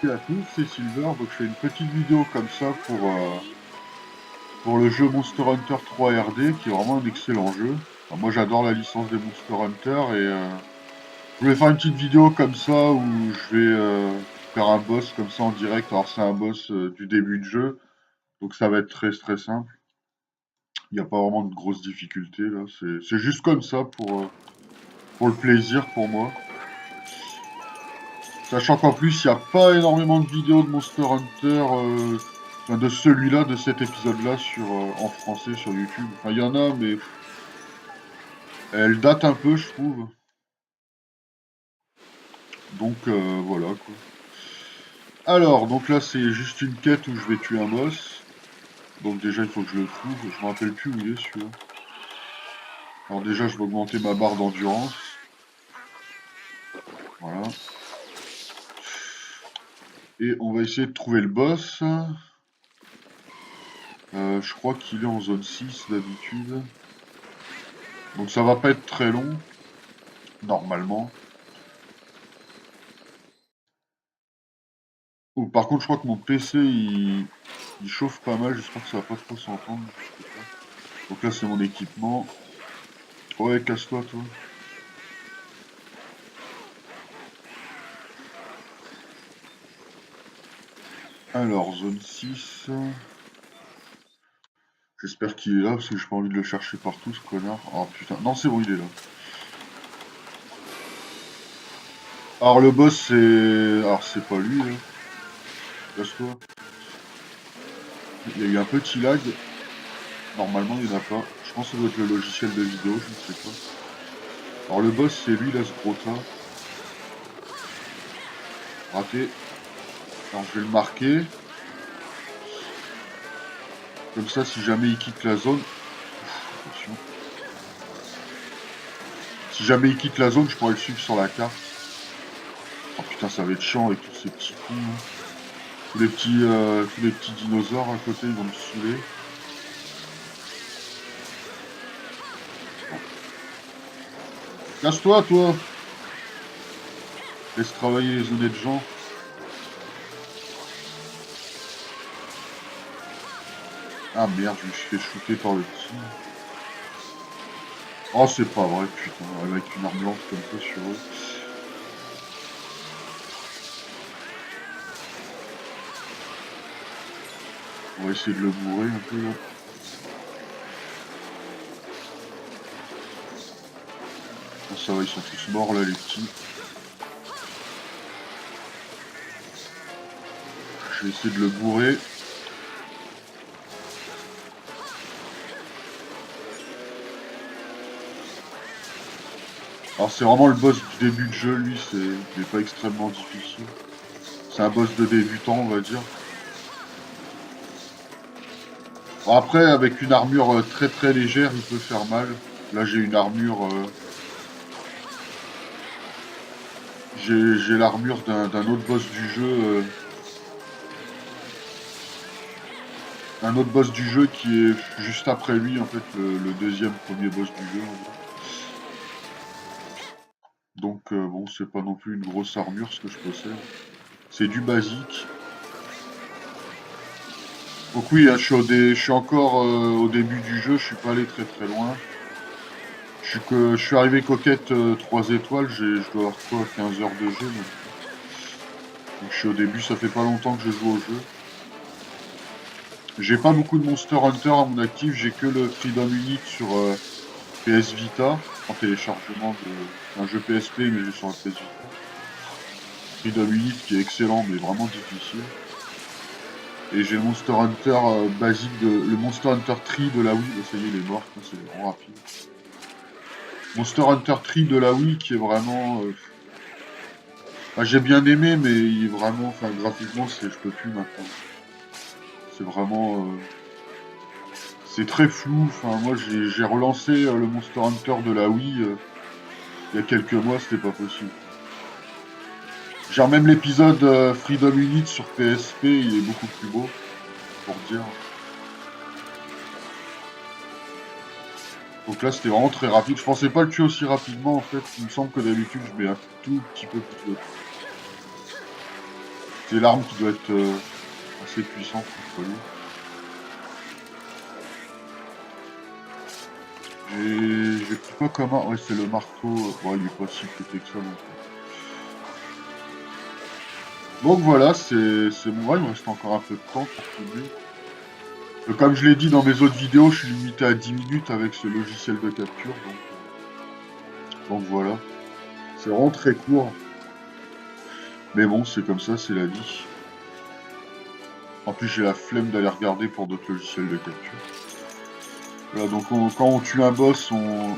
Salut à tous, c'est Silver, donc je fais une petite vidéo comme ça pour le jeu Monster Hunter 3 RD, qui est vraiment un excellent jeu. Enfin, moi j'adore la licence des Monster Hunter et je voulais faire une petite vidéo comme ça où je vais faire un boss comme ça en direct. Alors c'est un boss du début de jeu, donc ça va être très simple. Il n'y a pas vraiment de grosses difficultés là, c'est juste comme ça pour le plaisir pour moi. Sachant qu'en plus, il n'y a pas énormément de vidéos de Monster Hunter, enfin de celui-là, de cet épisode-là, en français sur YouTube. Enfin, il y en a, mais elle date un peu, je trouve. Donc voilà quoi. Alors, donc là, c'est juste une quête où je vais tuer un boss. Donc déjà, il faut que je le trouve. Je me rappelle plus où il est celui-là. Alors déjà, je vais augmenter ma barre d'endurance. Voilà. Et on va essayer de trouver le boss. Je crois qu'il est en zone 6 d'habitude. Donc ça va pas être très long, normalement. Oh, par contre, je crois que mon PC il chauffe pas mal. J'espère que ça va pas trop s'entendre. Je sais pas. Donc là, c'est mon équipement. Ouais, casse-toi, toi. Alors, zone 6. J'espère qu'il est là parce que j'ai pas envie de le chercher partout, ce connard. Oh putain, non, c'est bon, il est là. Alors, le boss, c'est. Alors, c'est pas lui, là. Casse-toi. Il y a eu un petit lag. Normalement, il n'y en a pas. Je pense que ça doit être le logiciel de vidéo, je ne sais pas. Alors, le boss, c'est lui, là, ce gros tas. Raté. Alors, je vais le marquer. Comme ça, si jamais il quitte la zone. Attention. Si jamais il quitte la zone, je pourrais le suivre sur la carte. Oh putain, ça va être chiant avec tous ces petits cons. Hein. Tous les petits dinosaures à côté, ils vont me saouler. Bon. Casse-toi, toi! Laisse travailler les honnêtes gens. Ah merde, je me suis fait shooter par le petit. Oh, c'est pas vrai, putain, avec une arme blanche comme ça sur eux. On va essayer de le bourrer un peu là. Bon, ça va, ils sont tous morts là, les petits. Je vais essayer de le bourrer. Alors c'est vraiment le boss du début de jeu, lui, il n'est pas extrêmement difficile. C'est un boss de débutant, on va dire. Bon, après, avec une armure très légère, il peut faire mal. Là, j'ai une armure... j'ai l'armure d'un autre boss du jeu. Un autre boss du jeu qui est juste après lui, en fait, le deuxième premier boss du jeu. Donc, bon, c'est pas non plus une grosse armure, ce que je possède. C'est du basique. Donc oui, hein, je suis encore au début du jeu, je suis pas allé très loin. Je suis arrivé qu'aux quêtes 3 étoiles, je dois avoir quoi, 15 heures de jeu. Donc je suis au début, ça fait pas longtemps que je joue au jeu. J'ai pas beaucoup de Monster Hunter à mon actif, j'ai que le Freedom Unit sur PS Vita, en téléchargement d'un jeu PSP, mais je suis sur la PS Vita. Freedom Unit qui est excellent, mais vraiment difficile. Et j'ai le Monster Hunter basique, le Monster Hunter Tree de la Wii, ça y est, il est mort, c'est vraiment rapide. Monster Hunter Tree de la Wii qui est vraiment... Enfin, j'ai bien aimé, mais il est vraiment... Enfin, graphiquement, je peux plus maintenant. C'est vraiment... c'est très flou. Enfin, moi, j'ai relancé le Monster Hunter de la Wii il y a quelques mois, c'était pas possible. Genre même l'épisode Freedom Unit sur PSP, il est beaucoup plus beau, pour dire. Donc là, c'était vraiment très rapide. Je pensais pas le tuer aussi rapidement, en fait. Il me semble que d'habitude, je mets un tout petit peu plus de temps. C'est l'arme qui doit être assez puissante contre lui. J'ai pris quoi comme arme? Ouais, c'est le marteau. Bon, il est pas si pété que ça non plus. Donc voilà, c'est bon. Ouais, il me reste encore un peu de temps pour filmer. Comme je l'ai dit dans mes autres vidéos, je suis limité à 10 minutes avec ce logiciel de capture. Donc voilà. C'est vraiment très court. Mais bon, c'est comme ça, c'est la vie. En plus, j'ai la flemme d'aller regarder pour d'autres logiciels de capture. Voilà, donc quand on tue un boss, on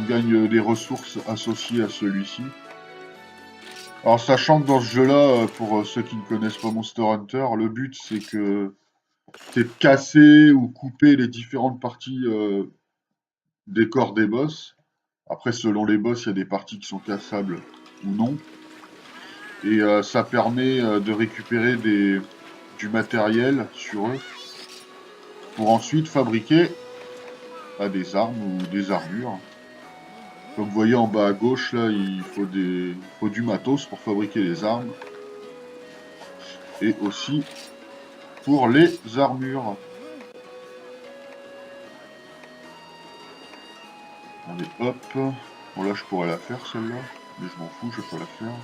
gagne des ressources associées à celui-ci. Alors, sachant que dans ce jeu-là, pour ceux qui ne connaissent pas Monster Hunter, le but c'est de casser ou couper les différentes parties des corps des boss. Après, selon les boss, il y a des parties qui sont cassables ou non. Et ça permet de récupérer du matériel sur eux pour ensuite fabriquer des armes ou des armures. Comme vous voyez en bas à gauche, là, il faut du matos pour fabriquer les armes. Et aussi pour les armures. Allez, hop. Bon, là, je pourrais la faire, celle-là. Mais je m'en fous, je vais pas la faire.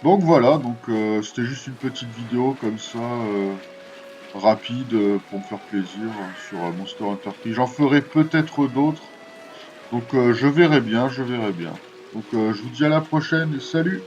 Donc voilà, donc c'était juste une petite vidéo comme ça, rapide, pour me faire plaisir sur Monster Hunter King. J'en ferai peut-être d'autres. Donc je verrai bien, je verrai bien. Donc je vous dis à la prochaine et salut!